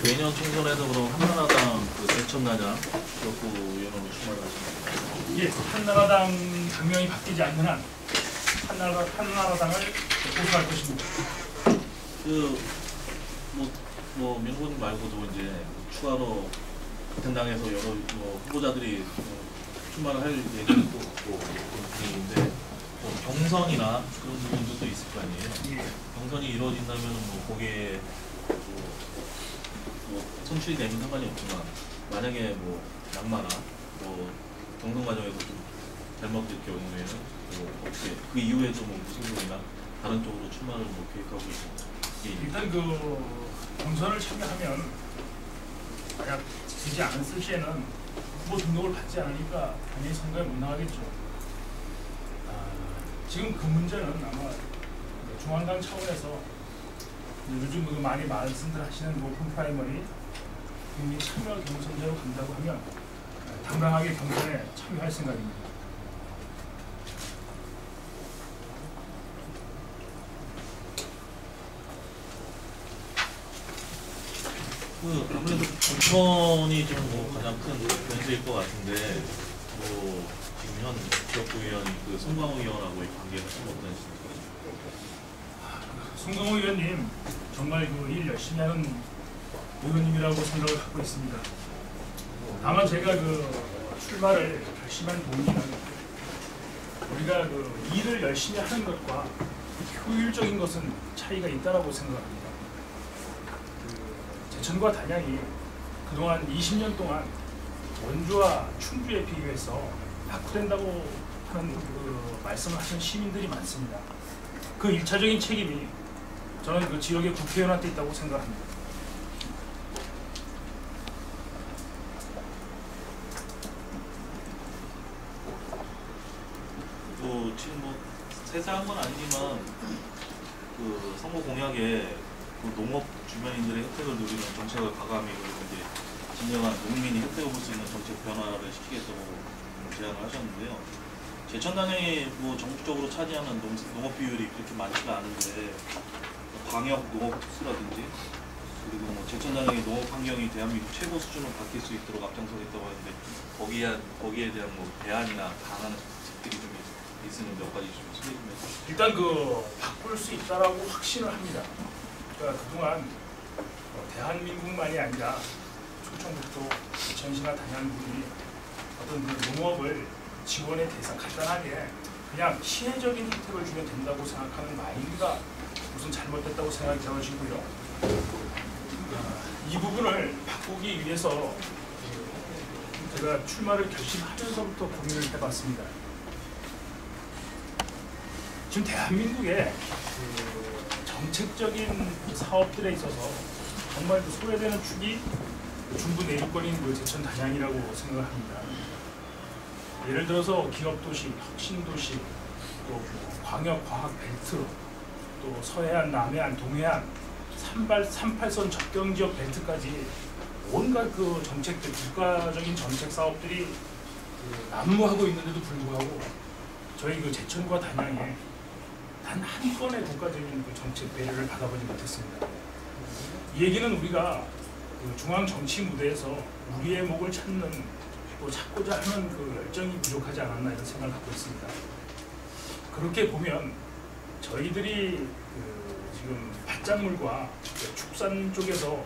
내년 총선에서 그럼 한나라당 그 대천나장 지역구 의원으로 출마를 하십니까? 예, 한나라당 당명이 바뀌지 않는 한 한나라당을 보수할 것입니다. 민호님 말고도 이제 추가로 같은 당에서 여러 후보자들이 출마를 할 얘기도 있고 그런 분위기인데 경선이나 그런 부분도 있을 거 아니에요. 예. 경선이 이루어진다면 거기에 선출이 되면 상관이 없지만 만약에 낙마나 경선 과정에서 좀 잘못될 경우에는 어떻게 그 이후에 좀 무승부나 다른 쪽으로 출마를 계획하고 있습니다. 예. 일단 경선을 참여하면 만약 되지 않았을 시에는 후보 등록을 받지 않으니까 당연히 선거에 못 나가겠죠. 지금 그 문제는 아마 중앙당 차원에서 요즘 많이 말씀들 하시는 오픈 프라이머리 국민 참여 경선제로 간다고 하면 당당하게 경선에 참여할 생각입니다. 아무래도 경선이 좀 가장 큰 변수일 것 같은데 지금 현 지역구 의원 송광호 의원하고의 관계가 좀 어떠십니까? 송광호 의원님 정말 일 열심히 하는 의원님이라고 생각을 갖고 있습니다. 다만 제가 출마를 결심한 동기는 우리가 일을 열심히 하는 것과 효율적인 것은 차이가 있다라고 생각합니다. 제천과 단양이 그동안 20년 동안 원주와 충주에 비교해서 낙후된다고 하는 말씀을 하신 시민들이 많습니다. 그 1차적인 책임이 저는 지역의 국회의원한테 있다고 생각합니다. 지금 세세한 건 아니지만 선거 공약에 농업 주변인들의 혜택을 누리는 정책을 가감히 그리고 이제 진정한 농민이 혜택을 볼 수 있는 정책 변화를 시키겠다고 제안을 하셨는데요. 제천단에 전국적으로 차지하는 농업 비율이 그렇게 많지가 않은데 광역 농업수라든지 그리고 제천단의 농업 환경이 대한민국 최고 수준으로 바뀔 수 있도록 앞장서겠다고 하는데 거기에 대한 대안이나 강한 정책들이 좀 있으면 몇 가지 좀 소개 좀 해주세요. 일단 바꿀 수 있다라고 확신을 합니다. 그러니까 그동안 대한민국만이 아니라 충청북도, 제천시나 단양군이 어떤 농업을 지원의 대상 간단하게 그냥 시혜적인 혜택을 주면 된다고 생각하는 마인드가 우선 잘못됐다고 생각이 되어지고요. 이 부분을 바꾸기 위해서 제가 출마를 결심하면서부터 고민을 해봤습니다. 지금 대한민국의 정책적인 사업들에 있어서 정말 소외되는 축이 중부 내륙권인 제천 단양이라고 생각합니다. 예를 들어서 기업도시, 혁신도시, 또 광역과학 벨트, 또 서해안, 남해안, 동해안, 38선 접경지역 벨트까지 온갖 정책들, 국가적인 정책 사업들이 난무하고 있는데도 불구하고 저희 제천과 단양에 단 한 건의 국가적인 정책 배려를 받아보지 못했습니다. 이 얘기는 우리가 중앙 정치 무대에서 우리의 목을 찾는 또 찾고자 하는 열정이 부족하지 않았나 이런 생각을 갖고 있습니다. 그렇게 보면 저희들이 지금 밭작물과 축산 쪽에서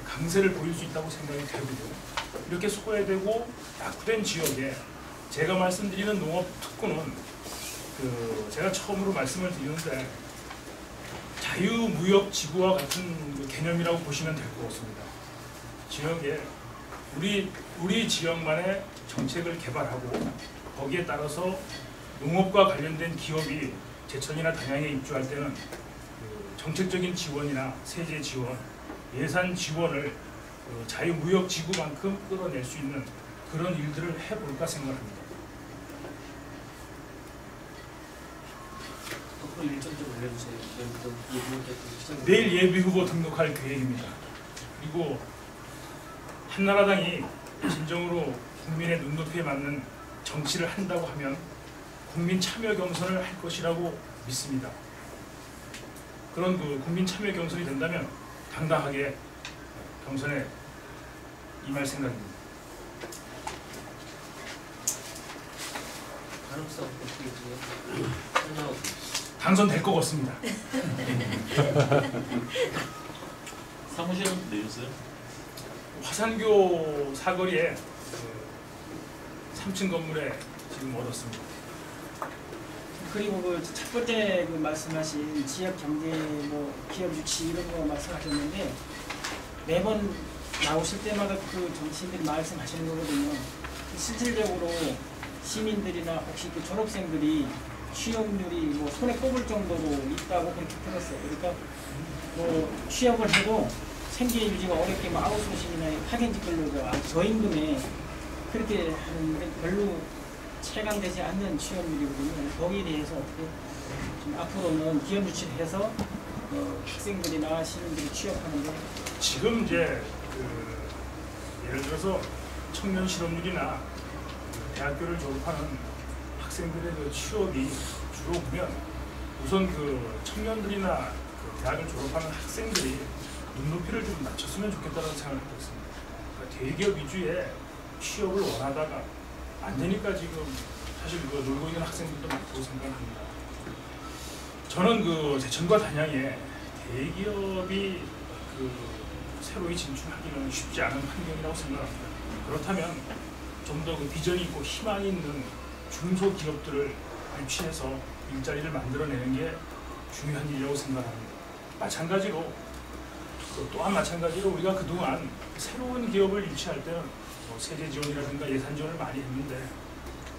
강세를 보일 수 있다고 생각이 되고요. 이렇게 소외되고 낙후된 지역에 제가 말씀드리는 농업 특구는 제가 처음으로 말씀을 드리는데 자유무역지구와 같은 개념이라고 보시면 될 것 같습니다. 지역에 우리 지역만의 정책을 개발하고 거기에 따라서 농업과 관련된 기업이 제천이나 단양에 입주할 때는 정책적인 지원이나 세제 지원, 예산 지원을 자유무역지구만큼 끌어낼 수 있는 그런 일들을 해볼까 생각합니다. 일정적으로 알려주세요. 내일 예비후보 등록할 계획입니다. 그리고 한나라당이 진정으로 국민의 눈높이에 맞는 정치를 한다고 하면 국민 참여 경선을 할 것이라고 믿습니다. 그런 국민 참여 경선이 된다면 당당하게 경선에 임할 생각입니다. 가능성 어떻게 지금 설명하고 당선될 것 같습니다. 사무실은 내셨어요? 화산교 사거리에 그 3층 건물에 지금 얻었습니다. 그리고 그 첫 번째 그 말씀하신 지역 경제 뭐 기업 유치 이런 거 말씀하셨는데 매번 나오실 때마다 그 정치인들이 말씀하시는 거거든요. 실질적으로 시민들이나 혹시 그 졸업생들이 취업률이 뭐 손에 꼽을 정도로 있다고 그렇게 들었어요. 그러니까 뭐 취업을 해도 생계 유지가 어렵게 뭐 아웃소싱이나 파견직 근로자 저임금에 그렇게 하는데 별로 체감되지 않는 취업률이거든요. 거기에 대해서 어떻게 좀 앞으로는 기업 유치를 해서 학생들이나 시민들이 취업하는데 지금 이제 그 예를 들어서 청년 실업률이나 그 대학교를 졸업하는 학생들의 그 취업이 주로 보면 우선 그 청년들이나 그 대학을 졸업하는 학생들이 눈높이를 좀 낮췄으면 좋겠다는 생각을 하고 있습니다. 그러니까 대기업 위주의 취업을 원하다가 안 되니까 지금 사실 그 놀고 있는 학생들도 많다고 생각합니다. 저는 그 제천과 단양에 대기업이 그 새로이 진출하기는 쉽지 않은 환경이라고 생각합니다. 그렇다면 좀 더 그 비전이 있고 희망이 있는 중소기업들을 유치해서 일자리를 만들어내는 게 중요한 일이라고 생각합니다. 마찬가지로 또한 마찬가지로 우리가 그동안 새로운 기업을 유치할 때는 뭐 세제 지원이라든가 예산 지원을 많이 했는데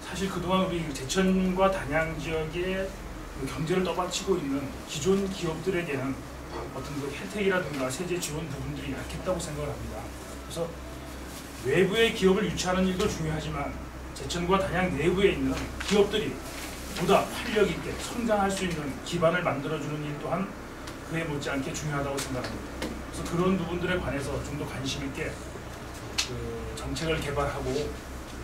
사실 그동안 우리 제천과 단양 지역의 그 경제를 떠받치고 있는 기존 기업들에게는 어떤 그 혜택이라든가 세제 지원 부분들이 약했다고 생각을 합니다. 그래서 외부의 기업을 유치하는 일도 중요하지만 제천과 단양 내부에 있는 기업들이 보다 활력 있게 성장할 수 있는 기반을 만들어주는 일 또한 그에 못지않게 중요하다고 생각합니다. 그래서 그런 부분들에 관해서 좀 더 관심 있게 그 정책을 개발하고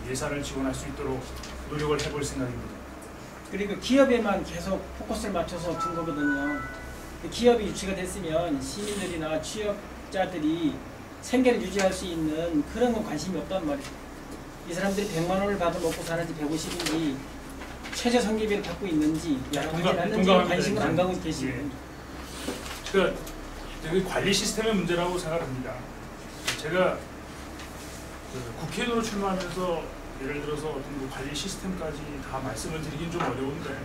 예산을 지원할 수 있도록 노력을 해볼 생각입니다. 그리고 기업에만 계속 포커스를 맞춰서 둔 거거든요. 기업이 유치가 됐으면 시민들이나 취업자들이 생계를 유지할 수 있는 그런 건 관심이 없단 말이에요. 이 사람들이 100만 원을 받아 먹고 사는지 150인지 최저 생계비를 받고 있는지 하지 않는지 관심을 안 가고 계시고 예. 그러니까 여기 관리 시스템의 문제라고 생각합니다. 제가 그 국회의원으로 출마하면서 예를 들어서 어떤 그 관리 시스템까지 다 말씀을 드리긴 좀 어려운데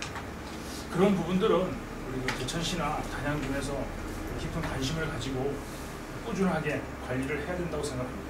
그런 부분들은 우리 그 제천시나 단양군에서 깊은 관심을 가지고 꾸준하게 관리를 해야 된다고 생각합니다.